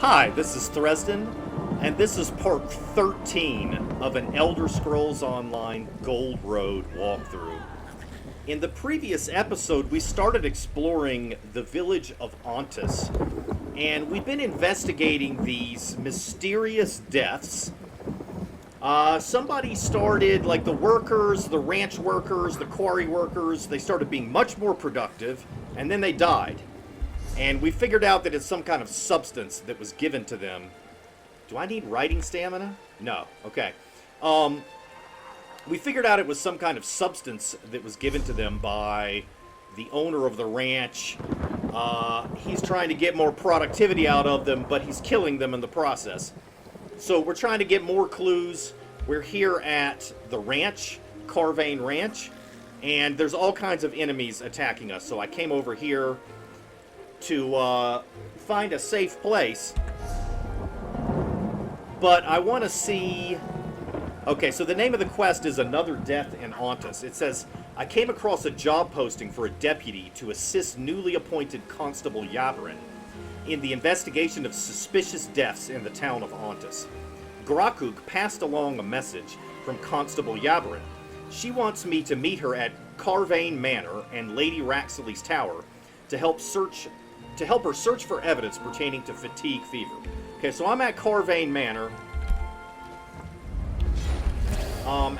Hi, this is Thresden, and this is part 13 of an Elder Scrolls Online Gold Road walkthrough. In the previous episode, we started exploring the village of Ontus, and we've been investigating these mysterious deaths. Somebody started, like the workers, the ranch workers, the quarry workers, they started being much more productive, and then they died. And we figured out that it's some kind of substance that was given to them. Do I need writing stamina? No. Okay. We figured out it was some kind of substance that was given to them by the owner of the ranch. He's trying to get more productivity out of them, but he's killing them in the process. So we're trying to get more clues. We're here at the ranch, Carvane Ranch, and there's all kinds of enemies attacking us. So I came over here to find a safe place, but I want to see... Okay, so the name of the quest is Another Death in Ontus. It says, I came across a job posting for a deputy to assist newly appointed Constable Yabrin in the investigation of suspicious deaths in the town of Ontus. Grakuk passed along a message from Constable Yabrin. She wants me to meet her at Carvane Manor and Lady Raxley's Tower to help her search for evidence pertaining to fatigue fever. Okay, so I'm at Carvane Manor.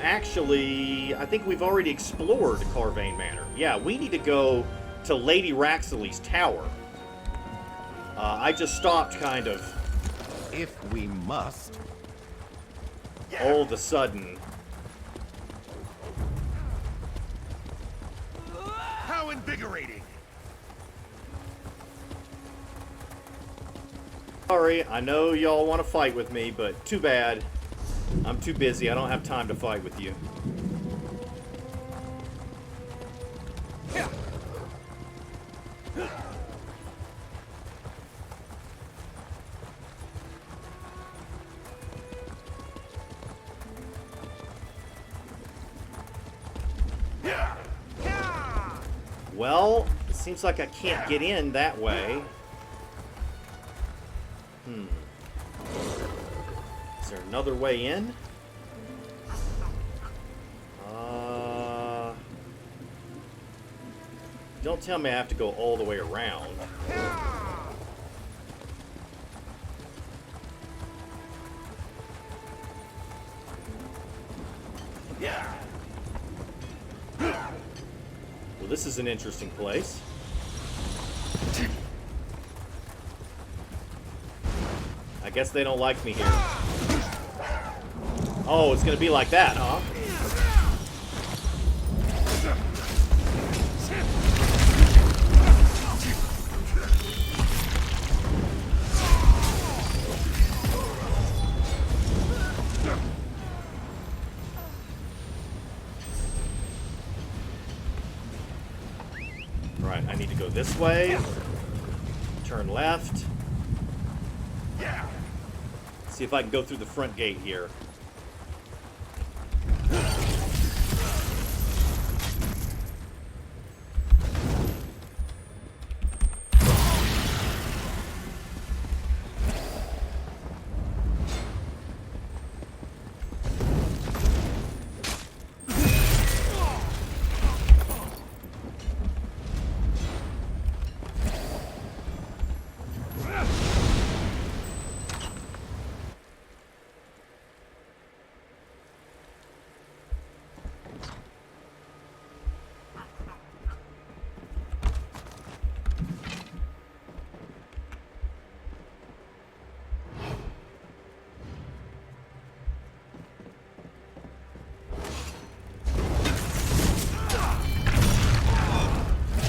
Actually, I think we've already explored Carvane Manor. Yeah, we need to go to Lady Raxley's Tower. I just stopped kind of... If we must. All of a sudden. How invigorating! Sorry, I know y'all want to fight with me, but too bad. I'm too busy. I don't have time to fight with you. Well, it seems like I can't get in that way. Is there another way in? Don't tell me I have to go all the way around. Well, this is an interesting place. I guess they don't like me here. Oh, it's gonna be like that, huh? Right, I need to go this way. Turn left. See if I can go through the front gate here.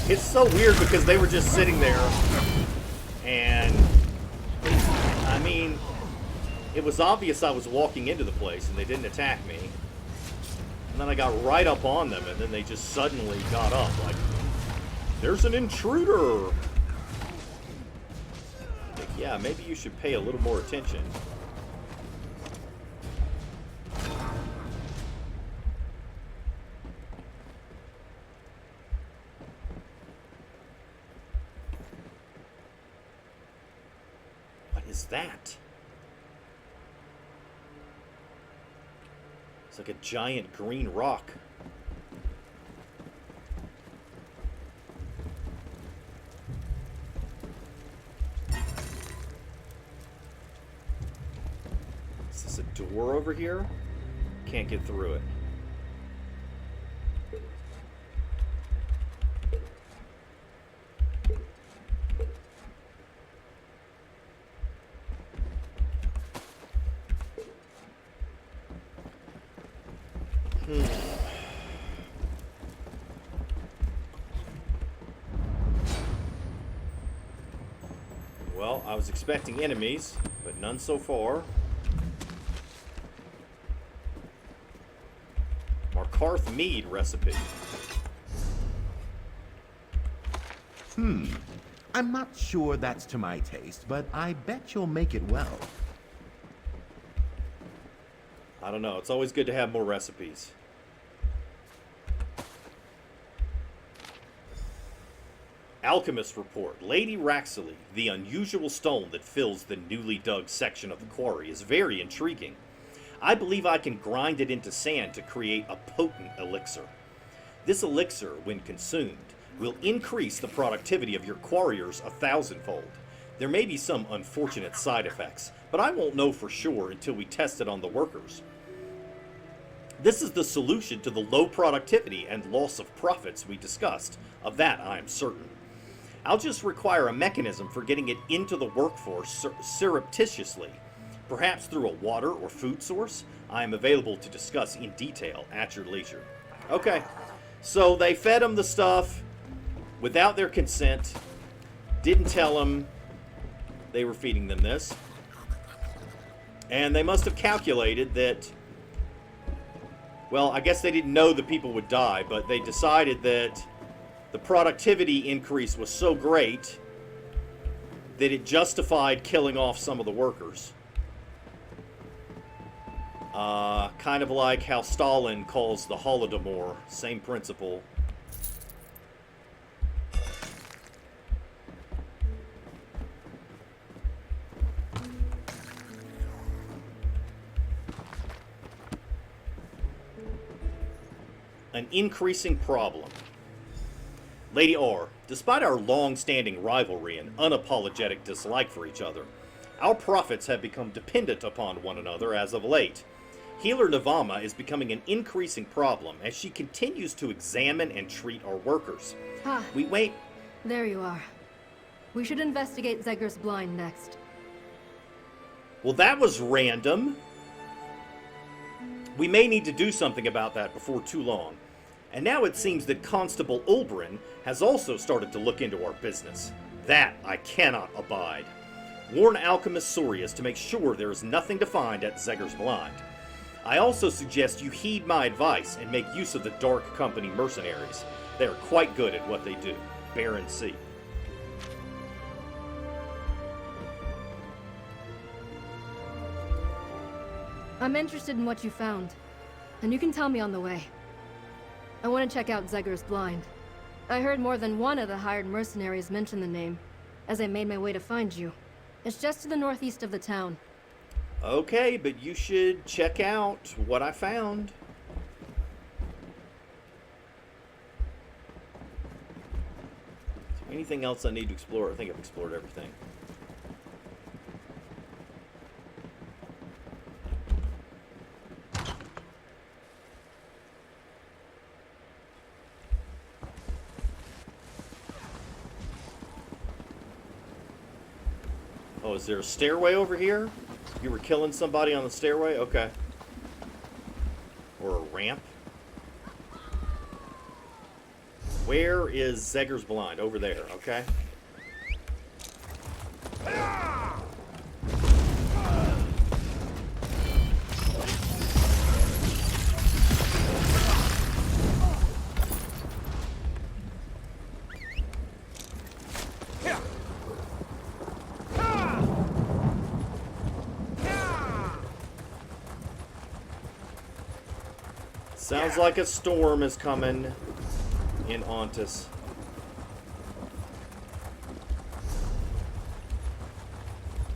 It's so weird because they were just sitting there, and, I mean, it was obvious I was walking into the place and they didn't attack me. And then I got right up on them and then they just suddenly got up, like, there's an intruder! Like, yeah, maybe you should pay a little more attention. is that? It's like a giant green rock. Is this a door over here? Can't get through it. Well, I was expecting enemies, but none so far. Markarth mead recipe. I'm not sure that's to my taste, but I bet you'll make it well. I don't know. It's always good to have more recipes. Alchemist report. Lady Raxley, the unusual stone that fills the newly dug section of the quarry, is very intriguing. I believe I can grind it into sand to create a potent elixir. This elixir, when consumed, will increase the productivity of your quarriers 1,000-fold. There may be some unfortunate side effects, but I won't know for sure until we test it on the workers. This is the solution to the low productivity and loss of profits we discussed. Of that, I am certain. I'll just require a mechanism for getting it into the workforce surreptitiously, perhaps through a water or food source. I am available to discuss in detail at your leisure. Okay, so they fed them the stuff without their consent, didn't tell them they were feeding them this, and they must have calculated that, well, I guess they didn't know the people would die, but they decided that the productivity increase was so great that it justified killing off some of the workers. Kind of like how Stalin calls the Holodomor. Same principle. An increasing problem. Lady R, despite our long-standing rivalry and unapologetic dislike for each other, our profits have become dependent upon one another as of late. Healer Navama is becoming an increasing problem as she continues to examine and treat our workers. We wait. There you are. We should investigate Zegger's Blind next. Well, that was random. We may need to do something about that before too long. And now it seems that Constable Ulbrin has also started to look into our business. That I cannot abide. Warn Alchemist Sorius to make sure there is nothing to find at Zegger's Blind. I also suggest you heed my advice and make use of the Dark Company mercenaries. They are quite good at what they do. Baron C. I'm interested in what you found, and you can tell me on the way. I want to check out Zegger's Blind. I heard more than one of the hired mercenaries mention the name, as I made my way to find you. It's just to the northeast of the town. Okay, but you should check out what I found. Is there anything else I need to explore? I think I've explored everything. Oh, is there a stairway over here? You were killing somebody on the stairway? Okay. Or a ramp? Where is Zegger's Blind? Over there, okay. Sounds like a storm is coming in Ontus.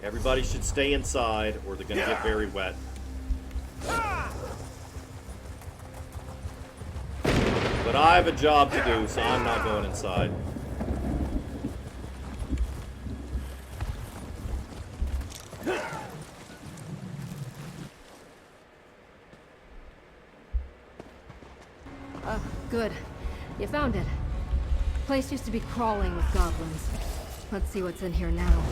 Everybody should stay inside or they're gonna get very wet. But I have a job to do, so I'm not going inside. Good. You found it. Place used to be crawling with goblins. Let's see what's in here now.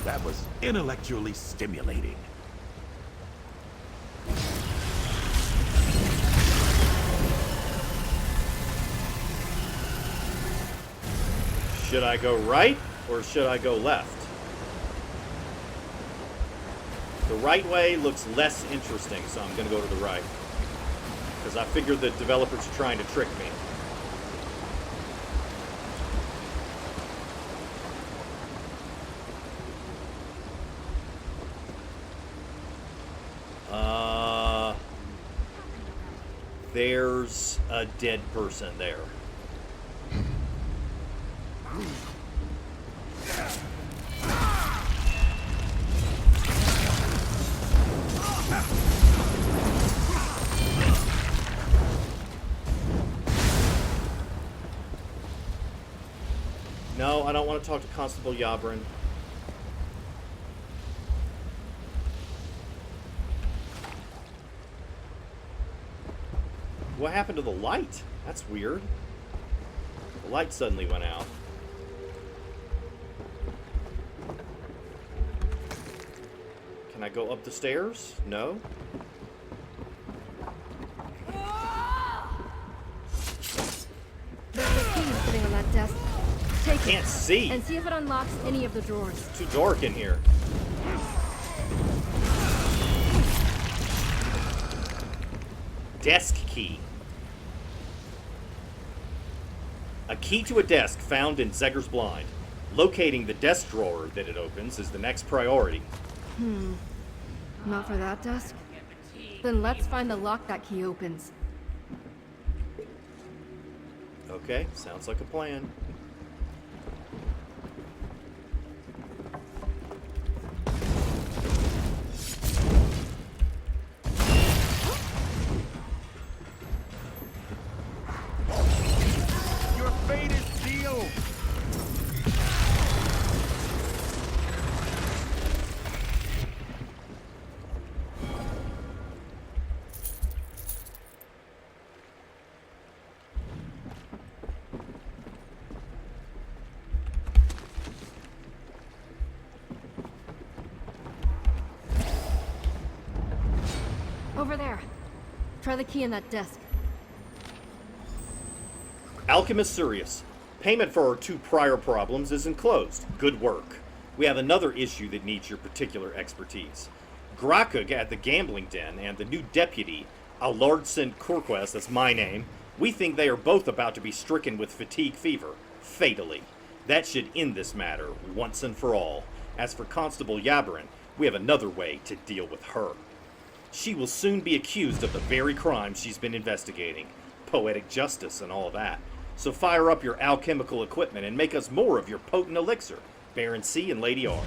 That was intellectually stimulating. Should I go right or should I go left? The right way looks less interesting, so I'm going to go to the right. Because I figure the developers are trying to trick me. There's a dead person there. No, I don't want to talk to Constable Yabrin. What happened to the light? That's weird. The light suddenly went out. Can I go up the stairs? No. There's a key sitting on that desk. Take it. Can't see. And see if it unlocks any of the drawers. It's too dark in here. Desk key. A key to a desk found in Zegger's blind. Locating the desk drawer that it opens is the next priority. Not for that desk? Then let's find the lock that key opens. Okay, sounds like a plan. Your fate is sealed. Over there. Try the key in that desk. Alchemist Sirius. Payment for our 2 prior problems is enclosed. Good work. We have another issue that needs your particular expertise. Grakug at the gambling den and the new deputy, Alardson Korquest, that's my name, we think they are both about to be stricken with fatigue fever, fatally. That should end this matter once and for all. As for Constable Yabrin, we have another way to deal with her. She will soon be accused of the very crime she's been investigating. Poetic justice and all that. So fire up your alchemical equipment and make us more of your potent elixir. Baron C and Lady R.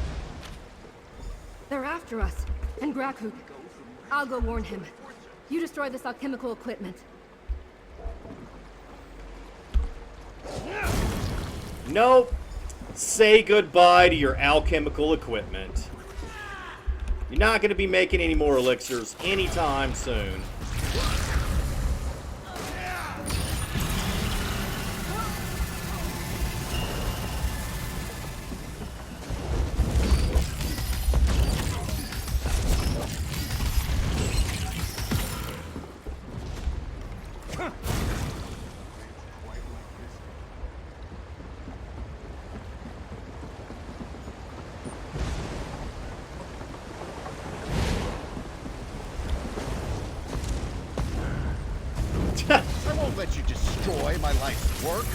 They're after us. And Grakug. I'll go warn him. You destroy this alchemical equipment. Nope. Say goodbye to your alchemical equipment. You're not going to be making any more elixirs anytime soon. I won't let you destroy my life's work.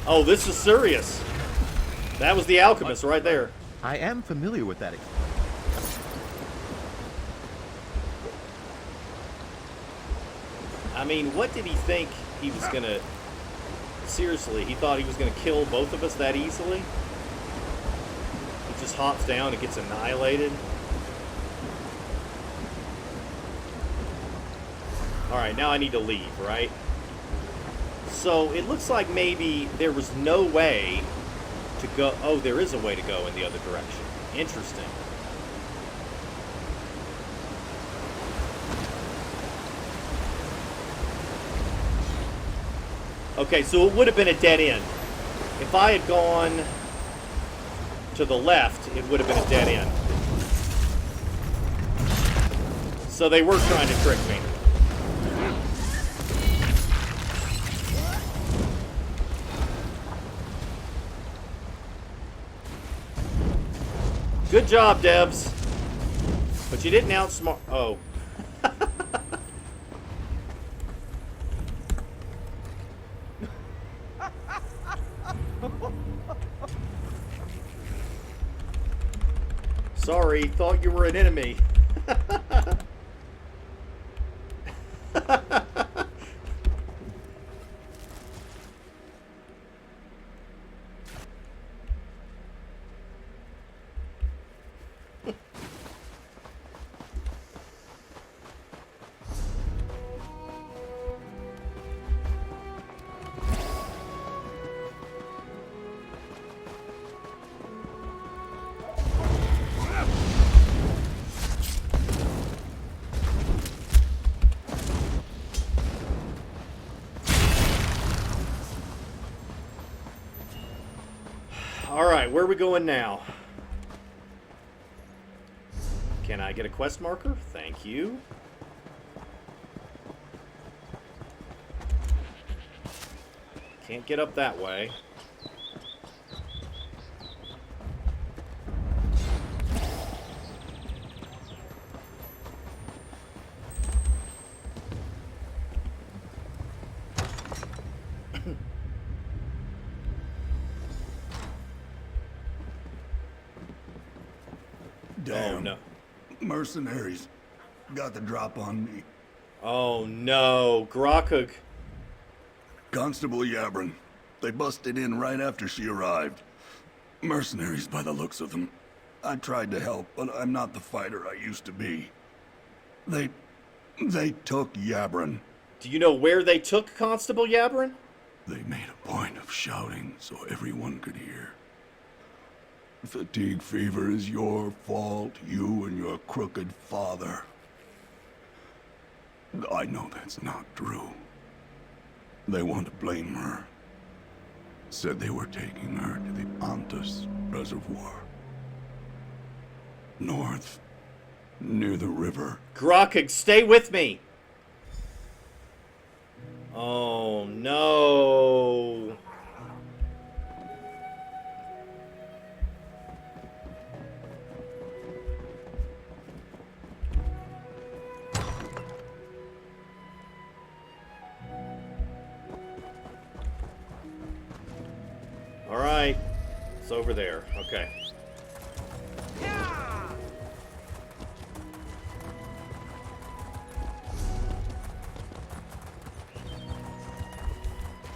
Oh, this is serious. That was the alchemist right there. I am familiar with that. I mean, what did he think he was gonna... Seriously, he thought he was gonna kill both of us that easily? He just hops down and gets annihilated? Alright, now I need to leave, right? So, it looks like maybe there was no way to go... Oh, there is a way to go in the other direction. Interesting. Okay, so it would have been a dead end. If I had gone to the left, it would have been a dead end. So they were trying to trick me. Good job, devs. But you didn't outsmart... Oh. Sorry, thought you were an enemy. Alright, where are we going now? Can I get a quest marker? Thank you. Can't get up that way. Damn. Oh, no. Mercenaries got the drop on me. Oh, no. Grakug. Constable Yabrin. They busted in right after she arrived. Mercenaries by the looks of them. I tried to help, but I'm not the fighter I used to be. They took Yabrin. Do you know where they took Constable Yabrin? They made a point of shouting so everyone could hear. Fatigue fever is your fault, you and your crooked father. I know that's not true. They want to blame her. Said they were taking her to the Ontus reservoir. North, near the river. Grakug, stay with me! Oh, no. Alright. It's over there. Okay.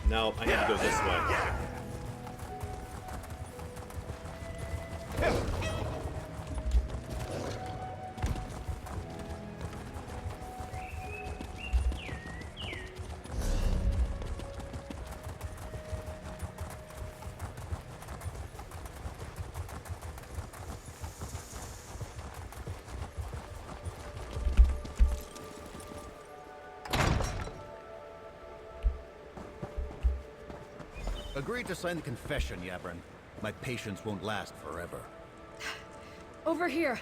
No, I need to go this way. Agreed to sign the confession, Yabrin. My patience won't last forever. Over here.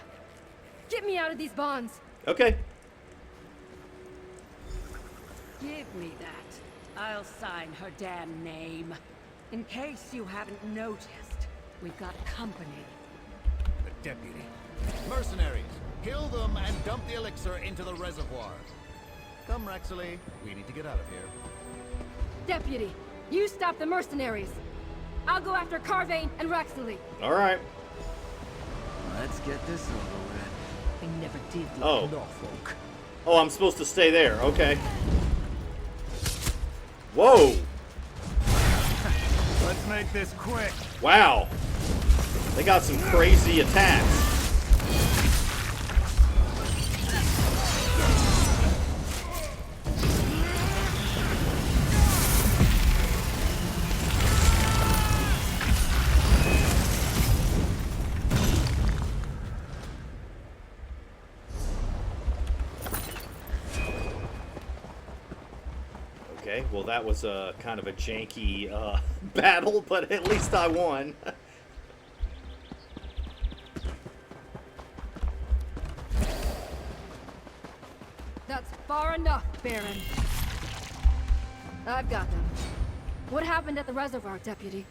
Get me out of these bonds. Okay. Give me that. I'll sign her damn name. In case you haven't noticed, we've got company. The deputy. Mercenaries, kill them and dump the elixir into the reservoir. Come, Rexley. We need to get out of here. Deputy, you stop the mercenaries. I'll go after Carvane and Rexley. Alright. Let's get this over with. I never did like Oh. Norfolk. Oh, I'm supposed to stay there. Okay. Whoa! Let's make this quick. Wow! They got some crazy attacks. Okay, well that was a kind of a janky battle, but at least I won. That's far enough, Baron. I've got them. What happened at the reservoir, Deputy?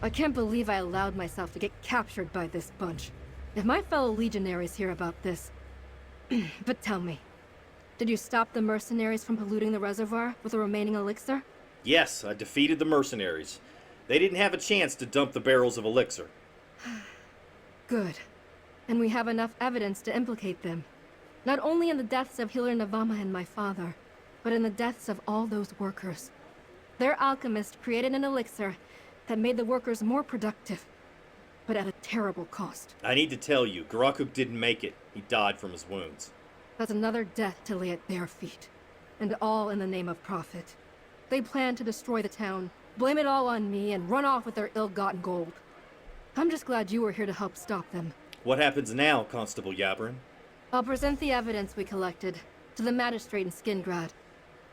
I can't believe I allowed myself to get captured by this bunch. If my fellow legionaries hear about this... But tell me, did you stop the mercenaries from polluting the reservoir with the remaining elixir? Yes, I defeated the mercenaries. They didn't have a chance to dump the barrels of elixir. Good. And we have enough evidence to implicate them. Not only in the deaths of Healer Navama and my father, but in the deaths of all those workers. Their alchemist created an elixir that made the workers more productive, but at a terrible cost. I need to tell you, Garakuk didn't make it. He died from his wounds. That's another death to lay at their feet. And all in the name of profit. They plan to destroy the town, blame it all on me, and run off with their ill-gotten gold. I'm just glad you were here to help stop them. What happens now, Constable Yabrin? I'll present the evidence we collected to the magistrate in Skingrad.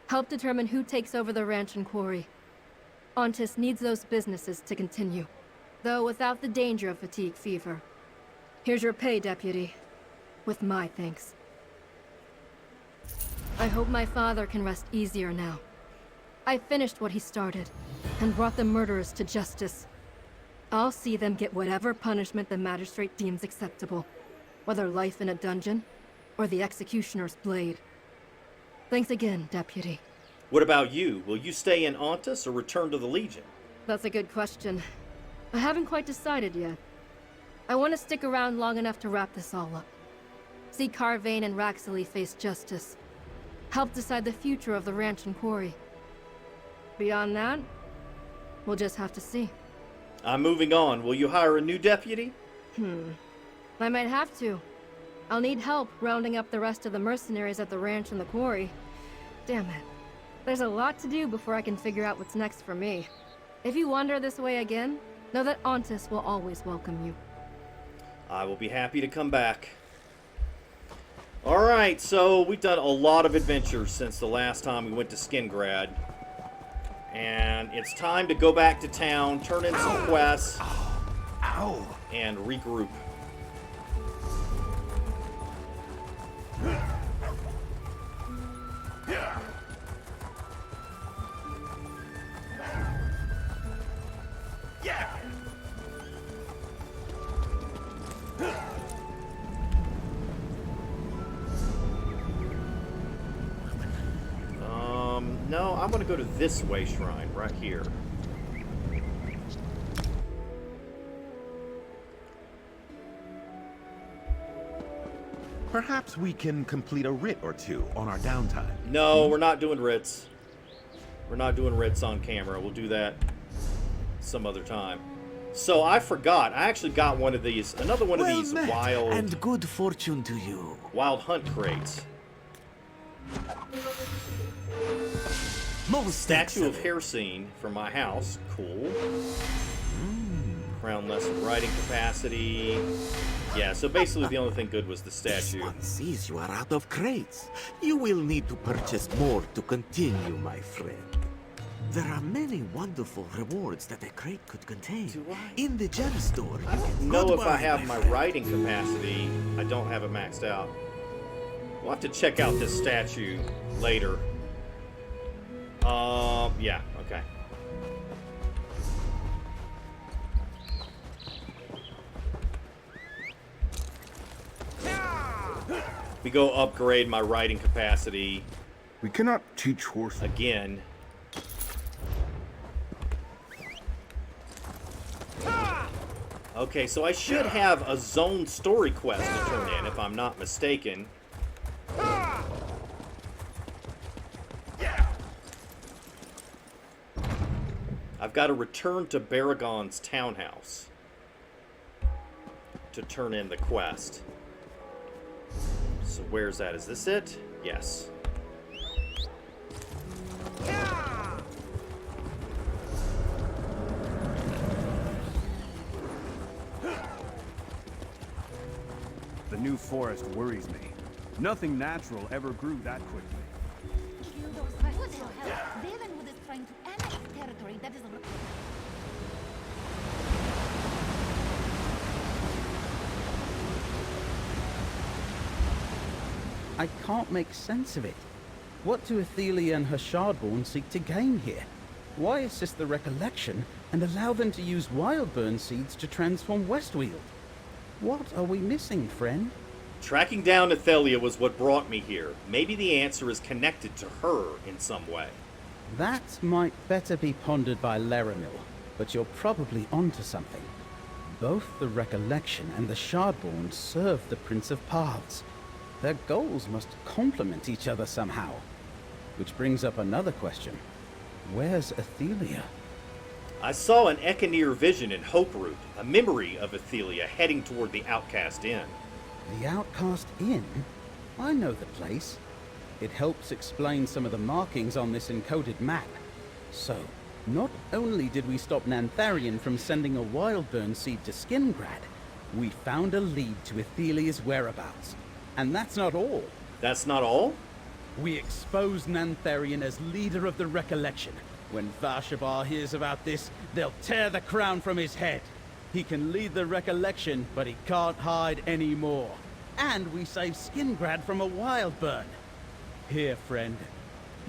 Help determine who takes over the ranch and quarry. Ontus needs those businesses to continue, though without the danger of fatigue fever. Here's your pay, Deputy, with my thanks. I hope my father can rest easier now. I finished what he started, and brought the murderers to justice. I'll see them get whatever punishment the magistrate deems acceptable, whether life in a dungeon, or the executioner's blade. Thanks again, Deputy. What about you? Will you stay in Ontus or return to the Legion? That's a good question. I haven't quite decided yet. I want to stick around long enough to wrap this all up. See Carvane and Raxley face justice. Help decide the future of the ranch and quarry. Beyond that, we'll just have to see. I'm moving on. Will you hire a new deputy? I might have to. I'll need help rounding up the rest of the mercenaries at the ranch and the quarry. Damn it. There's a lot to do before I can figure out what's next for me. If you wander this way again, know that Ontus will always welcome you. I will be happy to come back. Alright, so we've done a lot of adventures since the last time we went to Skingrad. And it's time to go back to town, turn in some quests, and regroup. No, I'm going to go to this way shrine right here. Perhaps we can complete a writ or two on our downtime. No, we're not doing writs. We're not doing writs on camera. We'll do that some other time. So I forgot. I actually got one of these, another one of these wild and good fortune to you. wild hunt crates. Most Statue of excellent. Hair for my house. Cool. Crown lesson writing capacity. Yeah, so basically the only thing good was the This statue. one sees you are out of crates. You will need to purchase more to continue, my friend. There are many wonderful rewards that a crate could contain. Do I? In the gem store. I don't know if I Goodbye, have my friend. writing capacity. I don't have it maxed out. We'll have to check out this statue later. Yeah, okay. We go upgrade my writing capacity We cannot teach horses. again. Okay, so I should have a zone story quest to turn in, if I'm not mistaken. I've got to return to Baragon's townhouse to turn in the quest. So where's that? Is this it? Yes. The new forest worries me. Nothing natural ever grew that quickly. Kill those What the hell? Ravenwood is trying to annex territory that is... I can't make sense of it. What do Athelia and her Shardborn seek to gain here? Why assist the Recollection and allow them to use Wildburn seeds to transform Westweald? What are we missing, friend? Tracking down Athelia was what brought me here. Maybe the answer is connected to her in some way. That might better be pondered by Laramil, but you're probably onto something. Both the Recollection and the Shardborn serve the Prince of Paths. Their goals must complement each other somehow. Which brings up another question. Where's Athelia? I saw an Echaneer vision in Hoperoot, a memory of Athelia heading toward the Outcast Inn. The Outcast Inn? I know the place. It helps explain some of the markings on this encoded map. So, not only did we stop Nantharion from sending a Wildburn seed to Skingrad, we found a lead to Athelia's whereabouts. And that's not all. That's not all? We exposed Nantharion as leader of the Recollection. When Vashabar hears about this, they'll tear the crown from his head. He can lead the Recollection, but he can't hide anymore. And we saved Skingrad from a Wildburn. Here, friend.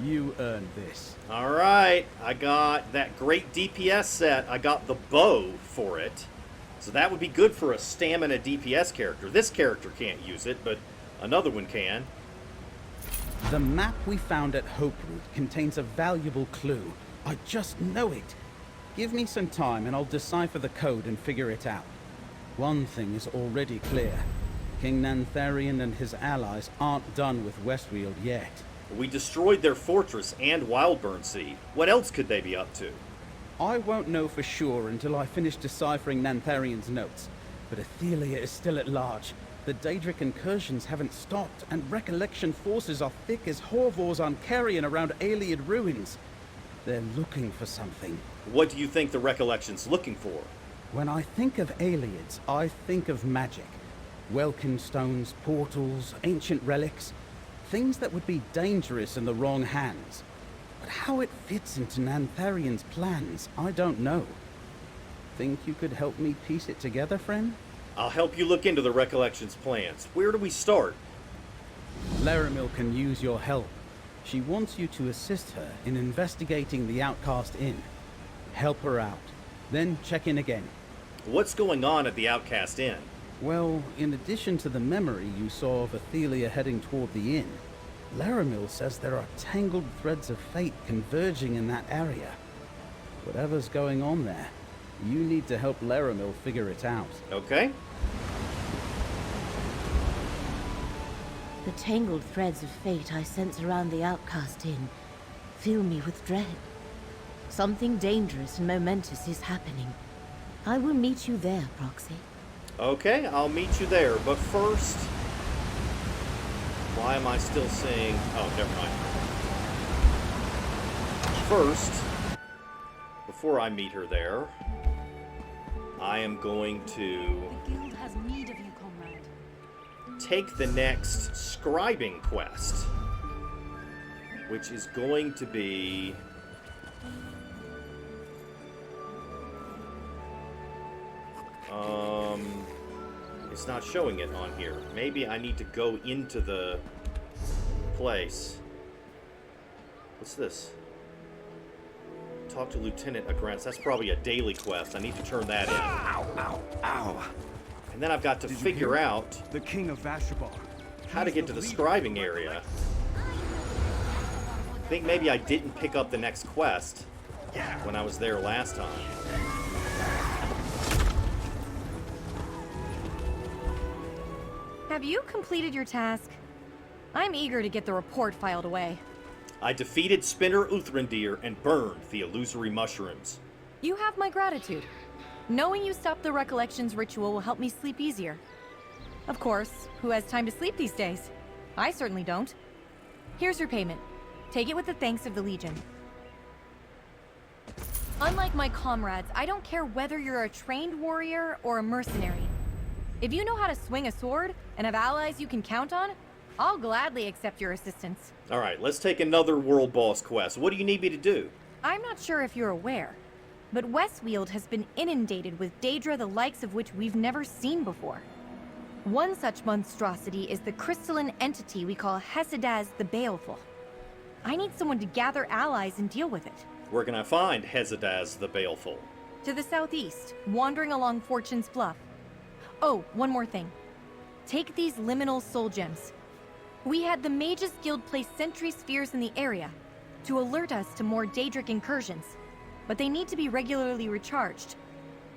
You earned this. Alright, I got that great DPS set. I got the bow for it. So that would be good for a stamina DPS character. This character can't use it, but another one can. The map we found at Hoperoot contains a valuable clue. I just know it. Give me some time and I'll decipher the code and figure it out. One thing is already clear. King Nantharion and his allies aren't done with Westweald yet. We destroyed their fortress and Wildburn Seed. What else could they be up to? I won't know for sure until I finish deciphering Nantharion's notes. But Athelia is still at large. The Daedric incursions haven't stopped, and Recollection forces are thick as Horvors on Carrion around Ayleid ruins. They're looking for something. What do you think the Recollection's looking for? When I think of Ayleids, I think of magic. Welkin stones, portals, ancient relics. Things that would be dangerous in the wrong hands. But how it fits into Nantharion's plans, I don't know. Think you could help me piece it together, friend? I'll help you look into the Recollection's plans. Where do we start? Laramil can use your help. She wants you to assist her in investigating the Outcast Inn. Help her out. Then check in again. What's going on at the Outcast Inn? Well, in addition to the memory you saw of Athelia heading toward the inn, Laramil says there are tangled threads of fate converging in that area. Whatever's going on there, you need to help Laramil figure it out. Okay. The tangled threads of fate I sense around the Outcast Inn fill me with dread. Something dangerous and momentous is happening. I will meet you there, Proxy. Okay, I'll meet you there, but first... Why am I still seeing... Oh, never mind. First, before I meet her there, I am going to... The guild has need of you, comrade. take the next scribing quest, which is going to be... it's not showing it on here. Maybe I need to go into the place. What's this? Talk to Lieutenant Agrance. That's probably a daily quest. I need to turn that in. Ow, ow, ow. And then I've got to figure out the King of Vashabar. how to get to the scribing area. I think maybe I didn't pick up the next quest when I was there last time. Have you completed your task? I'm eager to get the report filed away. I defeated Spinner Uthrandir and burned the illusory mushrooms. You have my gratitude. Knowing you stopped the recollections ritual will help me sleep easier. Of course, who has time to sleep these days? I certainly don't. Here's your payment. Take it with the thanks of the Legion. Unlike my comrades, I don't care whether you're a trained warrior or a mercenary. If you know how to swing a sword and have allies you can count on, I'll gladly accept your assistance. Alright, let's take another world boss quest. What do you need me to do? I'm not sure if you're aware, but Westfield has been inundated with Daedra the likes of which we've never seen before. One such monstrosity is the crystalline entity we call Hesedaz the Baleful. I need someone to gather allies and deal with it. Where can I find Hesedaz the Baleful? To the southeast, wandering along Fortune's Bluff. Oh, one more thing. Take these liminal soul gems. We had the Mages Guild place sentry spheres in the area to alert us to more Daedric incursions, but they need to be regularly recharged.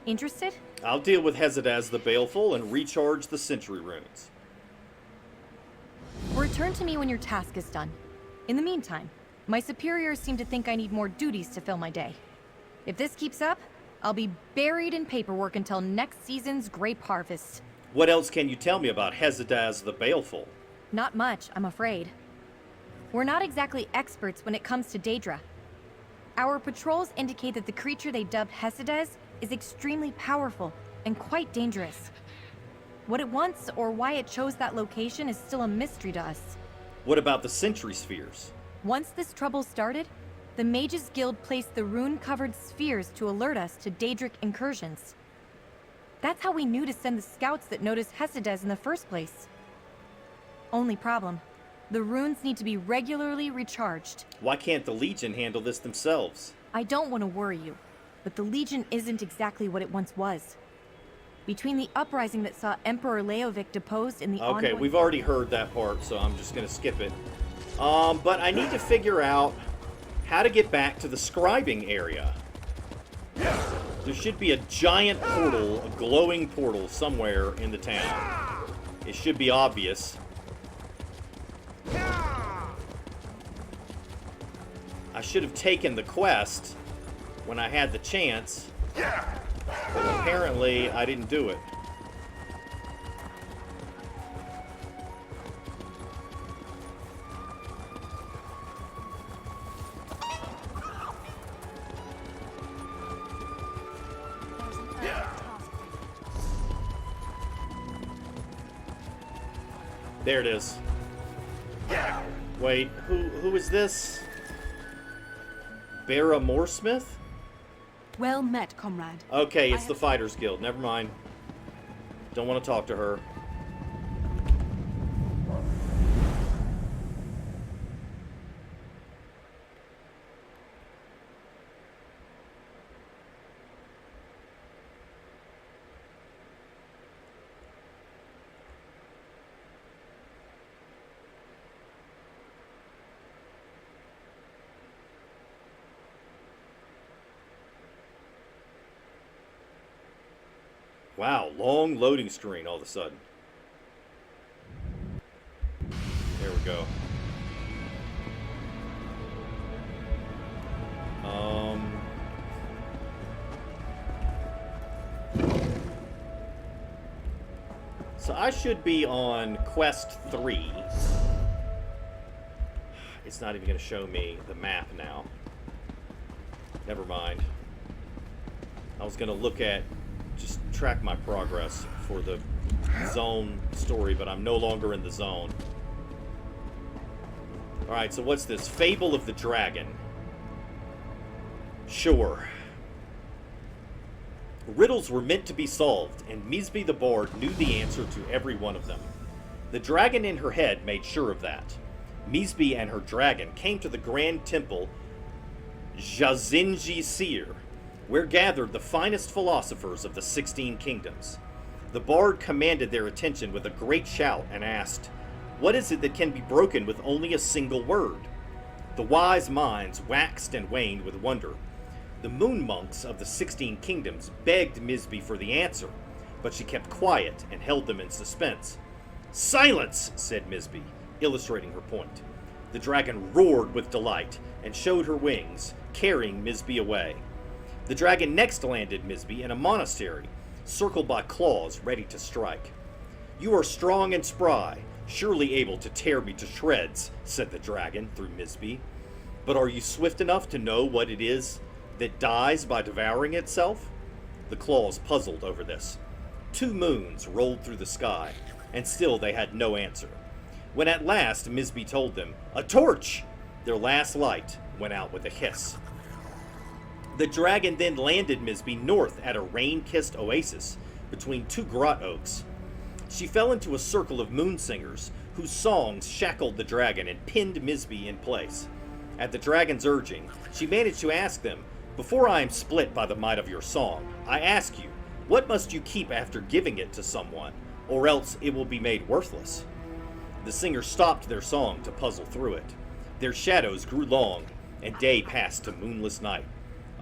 Interested? I'll deal with Hesedaz the Baleful and recharge the sentry runes. Return to me when your task is done. In the meantime, my superiors seem to think I need more duties to fill my day. If this keeps up, I'll be buried in paperwork until next season's grape harvest. What else can you tell me about Hesedaz the Baleful? Not much, I'm afraid. We're not exactly experts when it comes to Daedra. Our patrols indicate that the creature they dubbed Hesedaz is extremely powerful and quite dangerous. What it wants or why it chose that location is still a mystery to us. What about the sentry spheres? Once this trouble started, the Mages Guild placed the rune-covered spheres to alert us to Daedric incursions. That's how we knew to send the scouts that noticed Hesedaz in the first place. Only problem, the runes need to be regularly recharged. Why can't the Legion handle this themselves? I don't want to worry you, but the Legion isn't exactly what it once was. Between the uprising that saw Emperor Leovic deposed and the Okay, we've already heard that part, so I'm just going to skip it. But I need to figure out how to get back to the scribing area. There should be a giant portal, a glowing portal, somewhere in the town. It should be obvious. I should have taken the quest when I had the chance, but apparently I didn't do it. There it is. Wait, who is this? Bera Mooresmith? Well met, comrade. Okay, it's the Fighters Guild. Never mind. Don't want to talk to her. Wow, long loading screen all of a sudden. There we go. So I should be on quest 3. It's not even going to show me the map now. Never mind. I was going to look at, just track my progress for the zone story, but I'm no longer in the zone. Alright, so what's this? Fable of the Dragon. Sure. Riddles were meant to be solved, and Misby the Bard knew the answer to every one of them. The dragon in her head made sure of that. Misby and her dragon came to the Grand Temple Jazinji Seer, where gathered the finest philosophers of the 16 kingdoms. The Bard commanded their attention with a great shout and asked, "What is it that can be broken with only a single word?" The wise minds waxed and waned with wonder. The moon monks of the 16 kingdoms begged Misby for the answer, but she kept quiet and held them in suspense. "Silence!" said Misby, illustrating her point. The dragon roared with delight and showed her wings, carrying Misby away. The dragon next landed Misby in a monastery, circled by claws ready to strike. "You are strong and spry, surely able to tear me to shreds," said the dragon through Misby. "But are you swift enough to know what it is that dies by devouring itself?" The claws puzzled over this. 2 moons rolled through the sky, and still they had no answer. When at last Misby told them, "A torch!" their last light went out with a hiss. The dragon then landed Misby north at a rain-kissed oasis between 2 grot oaks. She fell into a circle of moon singers, whose songs shackled the dragon and pinned Misby in place. At the dragon's urging, she managed to ask them, "Before I am split by the might of your song, I ask you, what must you keep after giving it to someone, or else it will be made worthless?" The singers stopped their song to puzzle through it. Their shadows grew long, and day passed to moonless night.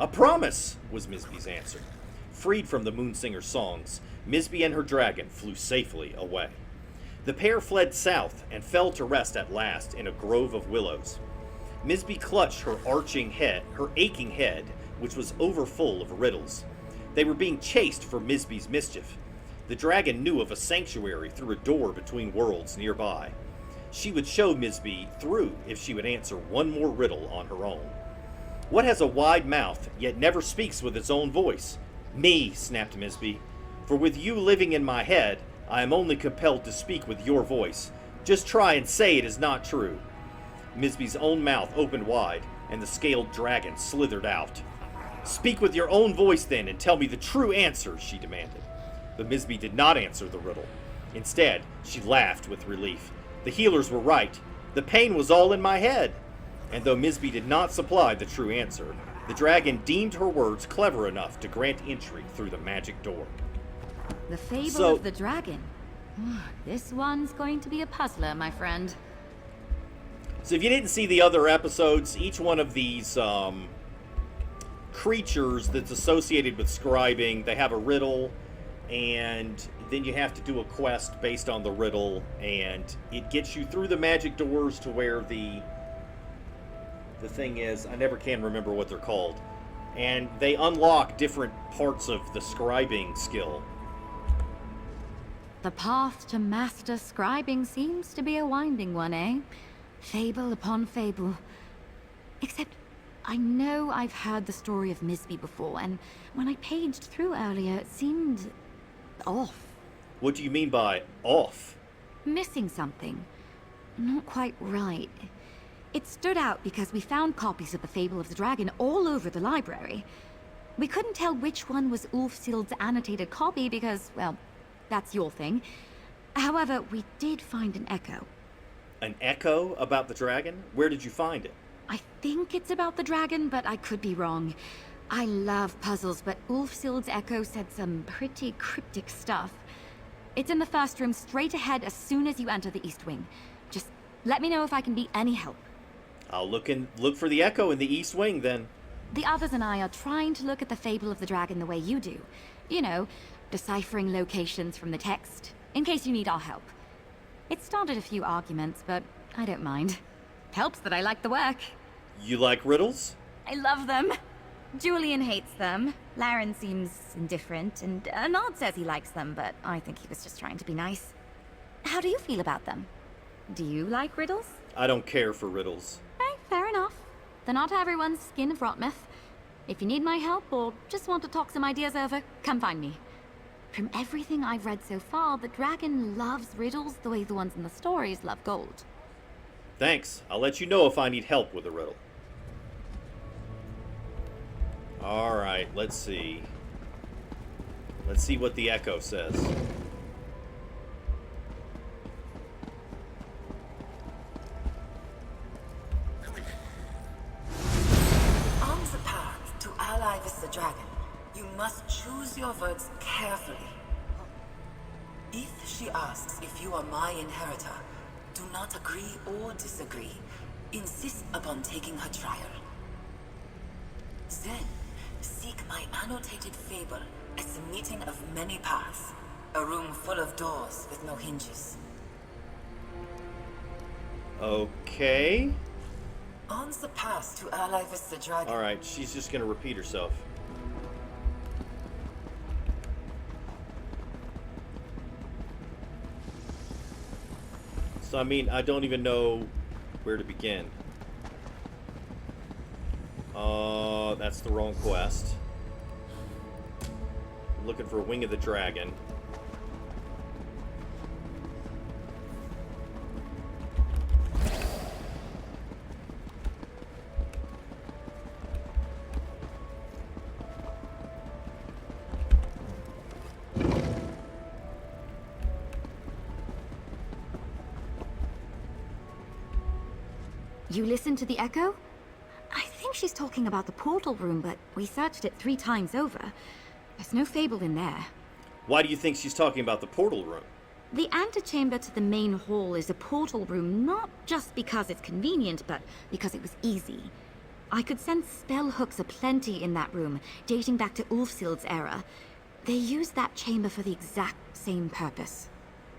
"A promise," was Misby's answer. Freed from the moonsinger's songs, Misby and her dragon flew safely away. The pair fled south and fell to rest at last in a grove of willows. Misby clutched her aching head, which was overfull of riddles. They were being chased for Misby's mischief. The dragon knew of a sanctuary through a door between worlds nearby. She would show Misby through if she would answer one more riddle on her own. "What has a wide mouth, yet never speaks with its own voice?" "Me," snapped Misby. "For with you living in my head, I am only compelled to speak with your voice. Just try and say it is not true." Misby's own mouth opened wide, and the scaled dragon slithered out. "Speak with your own voice then, and tell me the true answer," she demanded. But Misby did not answer the riddle. Instead, she laughed with relief. The healers were right. The pain was all in my head. And though Misby did not supply the true answer, the dragon deemed her words clever enough to grant entry through the magic door. The fable of the dragon. This one's going to be a puzzler, my friend. So if you didn't see the other episodes, each one of these creatures that's associated with scribing, they have a riddle, and then you have to do a quest based on the riddle, and it gets you through the magic doors to where the thing is, I never can remember what they're called, and they unlock different parts of the scribing skill. The path to master scribing seems to be a winding one, eh? Fable upon fable. Except, I know I've heard the story of Misby before, and when I paged through earlier, it seemed off. What do you mean by off? Missing something. Not quite right. It stood out because we found copies of the Fable of the Dragon all over the library. We couldn't tell which one was Ulfsild's annotated copy because, well, that's your thing. However, we did find an echo. An echo about the dragon? Where did you find it? I think it's about the dragon, but I could be wrong. I love puzzles, but Ulfsild's echo said some pretty cryptic stuff. It's in the first room straight ahead as soon as you enter the East Wing. Just let me know if I can be any help. I'll look for the echo in the East Wing, then. The others and I are trying to look at the Fable of the Dragon the way you do. You know, deciphering locations from the text, in case you need our help. It started a few arguments, but I don't mind. Helps that I like the work. You like riddles? I love them. Julian hates them. Laren seems indifferent, and Nod says he likes them, but I think he was just trying to be nice. How do you feel about them? Do you like riddles? I don't care for riddles. Hey, fair enough. They're not everyone's skin of Rotmouth. If you need my help or just want to talk some ideas over, come find me. From everything I've read so far, the dragon loves riddles the way the ones in the stories love gold. Thanks. I'll let you know if I need help with a riddle. Alright, let's see. Let's see what the echo says. On the path to ally with the dragon, you must choose your words carefully. If she asks if you are my inheritor, do not agree or disagree. Insist upon taking her trial. Then, seek my annotated fable as the meeting of many paths. A room full of doors with no hinges. Okay. On the path to ally with the dragon. Alright, she's just gonna repeat herself. So, I mean, I don't even know where to begin. That's the wrong quest. I'm looking for Wing of the Dragon. You listened to the echo? I think she's talking about the portal room, but we searched it 3 times over. There's no fable in there. Why do you think she's talking about the portal room? The antechamber to the main hall is a portal room, not just because it's convenient, but because it was easy. I could sense spell hooks aplenty in that room, dating back to Ulfsild's era. They used that chamber for the exact same purpose.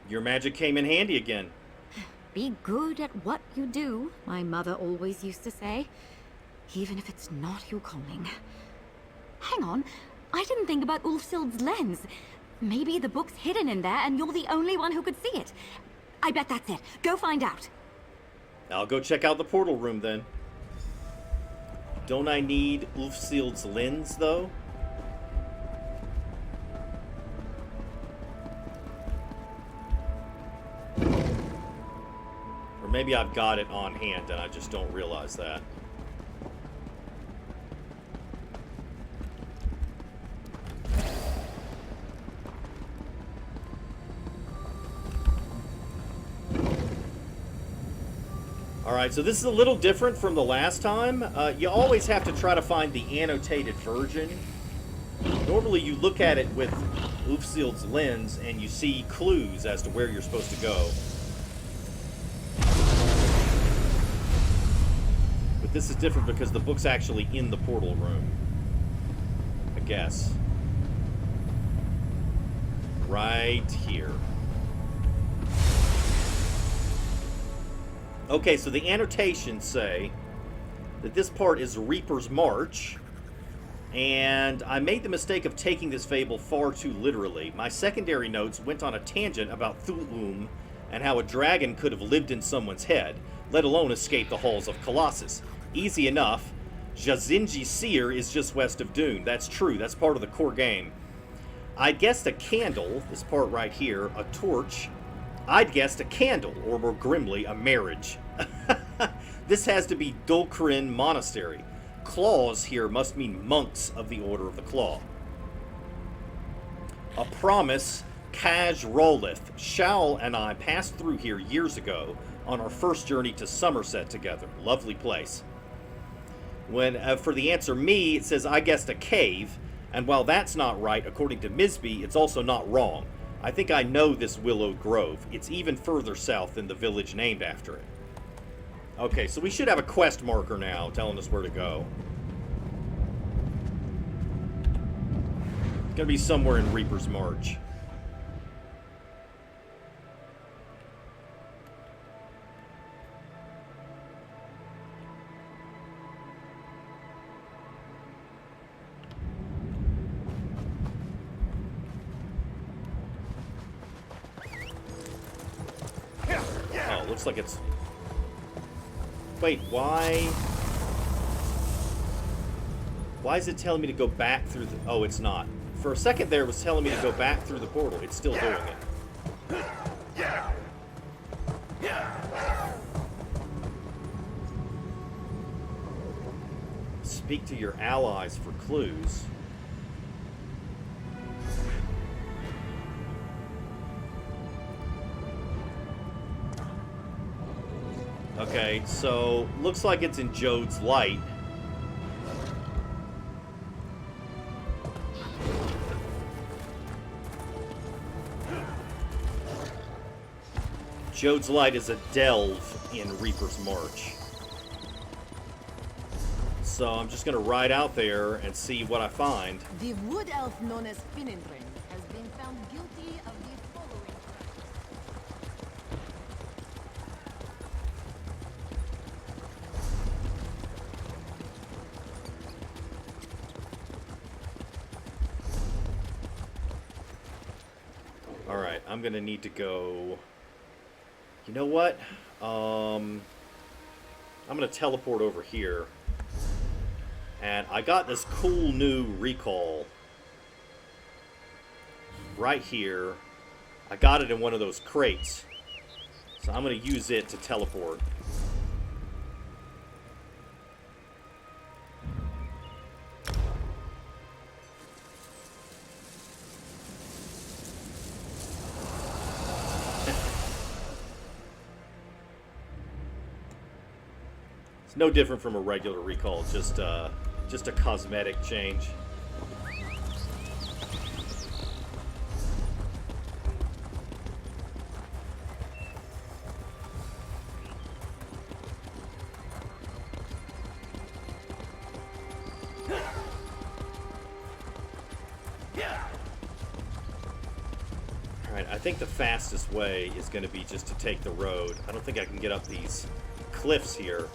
Your magic came in handy again. Be good at what you do, my mother always used to say. Even if it's not your calling. Hang on, I didn't think about Ulfsild's lens. Maybe the book's hidden in there and you're the only one who could see it. I bet that's it. Go find out. I'll go check out the portal room then. Don't I need Ulfsild's lens, though? Or maybe I've got it on hand and I just don't realize that. Alright, so this is a little different from the last time. You always have to try to find the annotated version. Normally you look at it with Ulfsild's lens and you see clues as to where you're supposed to go. But this is different because the book's actually in the portal room. I guess. Right here. Okay, so the annotations say that this part is Reaper's March, and I made the mistake of taking this fable far too literally. My secondary notes went on a tangent about Thulum and how a dragon could have lived in someone's head, let alone escape the halls of Colossus. Easy enough. Jazinji Seer is just west of Dune. That's true. That's part of the core game. I guessed a candle, this part right here, a torch. I'd guessed a candle, or more grimly, a marriage. This has to be Dulcarin Monastery. Claws here must mean monks of the Order of the Claw. A promise, Kaj Rolith. Shal and I passed through here years ago on our first journey to Somerset together. Lovely place. When for the answer me, it says I guessed a cave, and while that's not right, according to Misby, it's also not wrong. I think I know this Willow Grove. It's even further south than the village named after it. Okay, so we should have a quest marker now telling us where to go. It's gonna be somewhere in Reaper's March. Oh, looks like it's... Wait, why... Why is it telling me to go back through the... Oh, it's not. For a second there, it was telling me to go back through the portal. It's still doing it. Speak to your allies for clues. Okay, so looks like it's in Jode's Light. Jode's Light is a delve in Reaper's March. So I'm just going to ride out there and see what I find. The wood elf known as Finindrin has been found guilty of the following Alright, I'm going to need to go... You know what? I'm going to teleport over here. And I got this cool new recall right here. I got it in one of those crates. So I'm going to use it to teleport. It's no different from a regular recall, just a cosmetic change. Alright, I think the fastest way is going to be just to take the road. I don't think I can get up these cliffs here.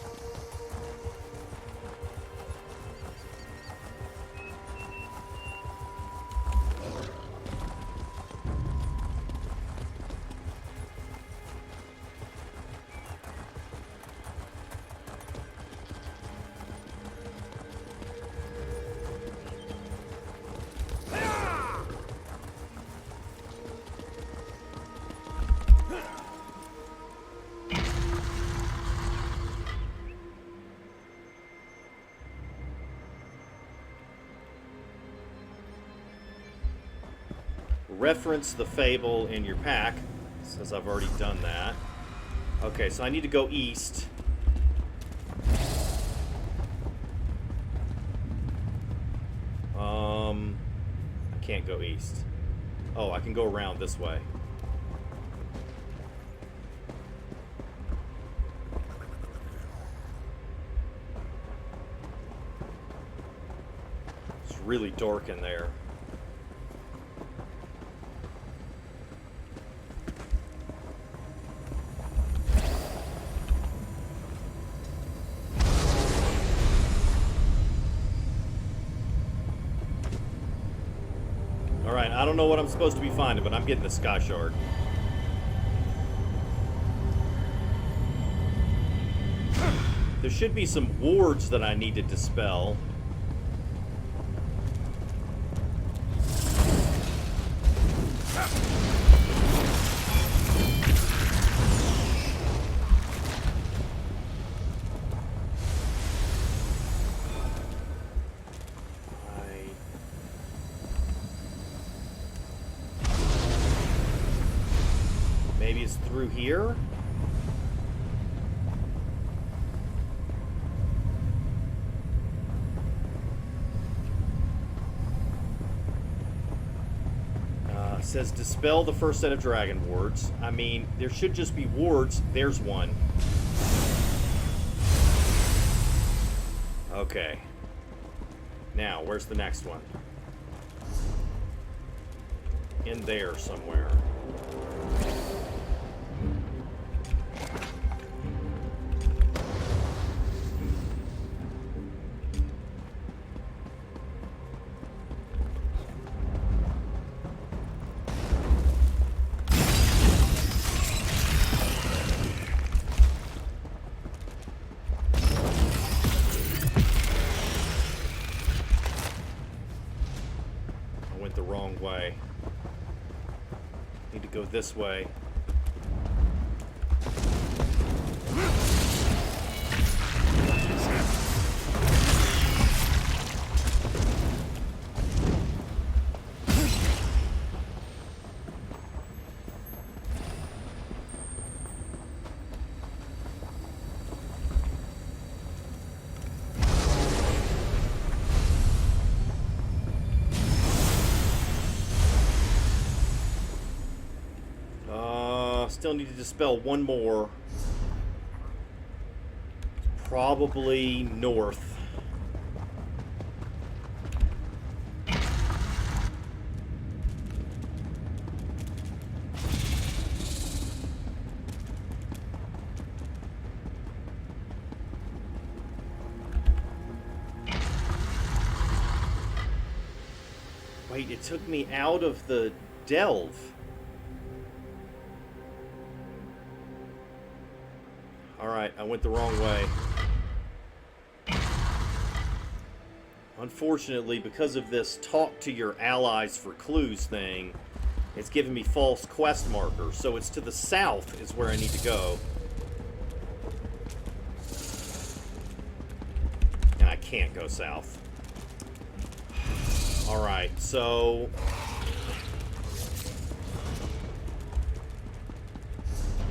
Reference the fable in your pack. Says I've already done that. Okay, so I need to go east. I can't go east. Oh, I can go around this way. It's really dark in there. Alright, I don't know what I'm supposed to be finding, but I'm getting the Sky Shard. There should be some wards that I need to dispel. Maybe it's through here? Says dispel the first set of dragon wards. I mean, there should just be wards. There's one. Okay. Now, where's the next one? In there somewhere. The wrong way. Need to go this way. Still need to dispel one more. Probably north. Wait, it took me out of the delve. Alright, I went the wrong way. Unfortunately, because of this talk to your allies for clues thing, it's giving me false quest markers. So it's to the south is where I need to go. And I can't go south. Alright, so...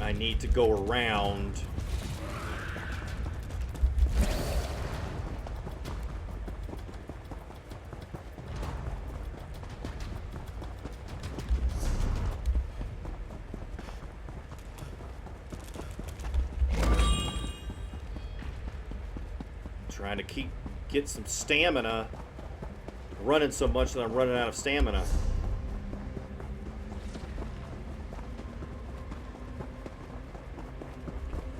I need to go around... Trying to get some stamina. Running so much that I'm running out of stamina.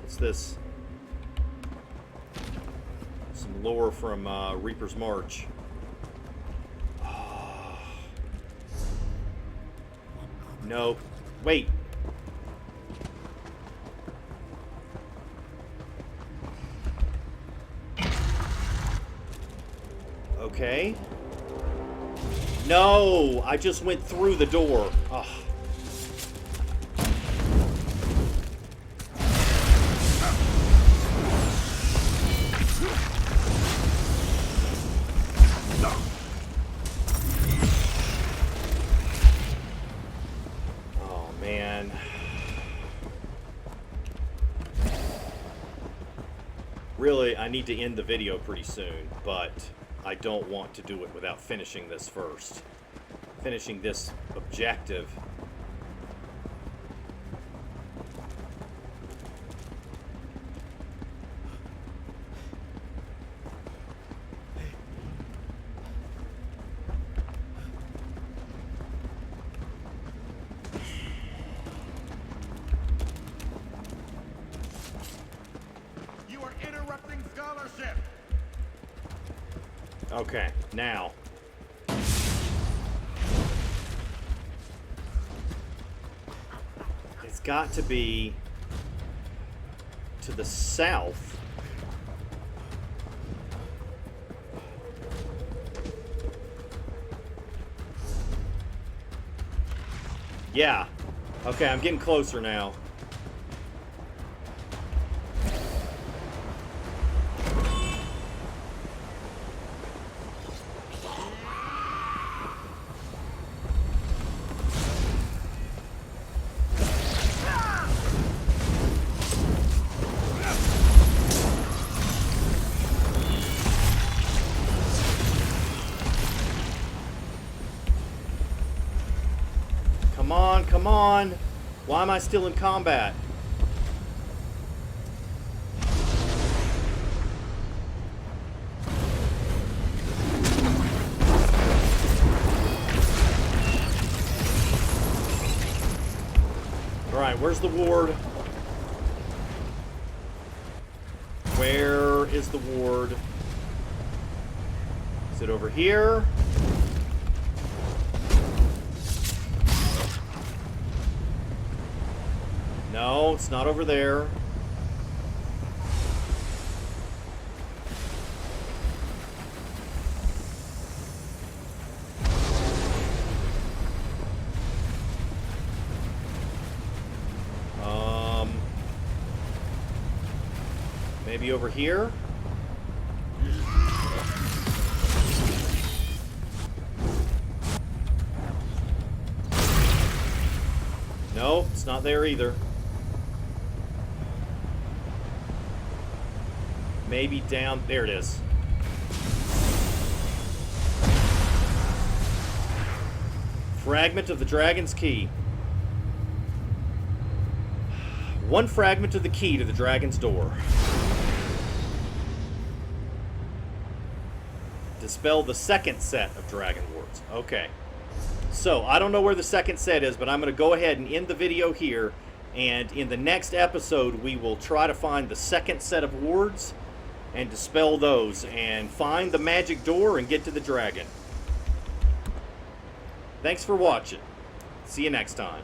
What's this? Some lore from Reaper's March. Oh. No. Wait. Okay. No! I just went through the door. Ugh. Oh, man. Really, I need to end the video pretty soon, but... I don't want to do it without finishing this first. Finishing this objective. You are interrupting scholarship! Okay, now. It's got to be to the south. Yeah. Okay, I'm getting closer now. Come on, come on. Why am I still in combat? Alright, where's the ward? Where is the ward? Is it over here? No, it's not over there. Maybe over here? No, it's not there either. Maybe down... There it is. Fragment of the dragon's key. One fragment of the key to the dragon's door. Dispel the second set of dragon wards. Okay. So, I don't know where the second set is, but I'm going to go ahead and end the video here. And in the next episode, we will try to find the second set of wards and dispel those and find the magic door and get to the dragon. Thanks for watching. See you next time.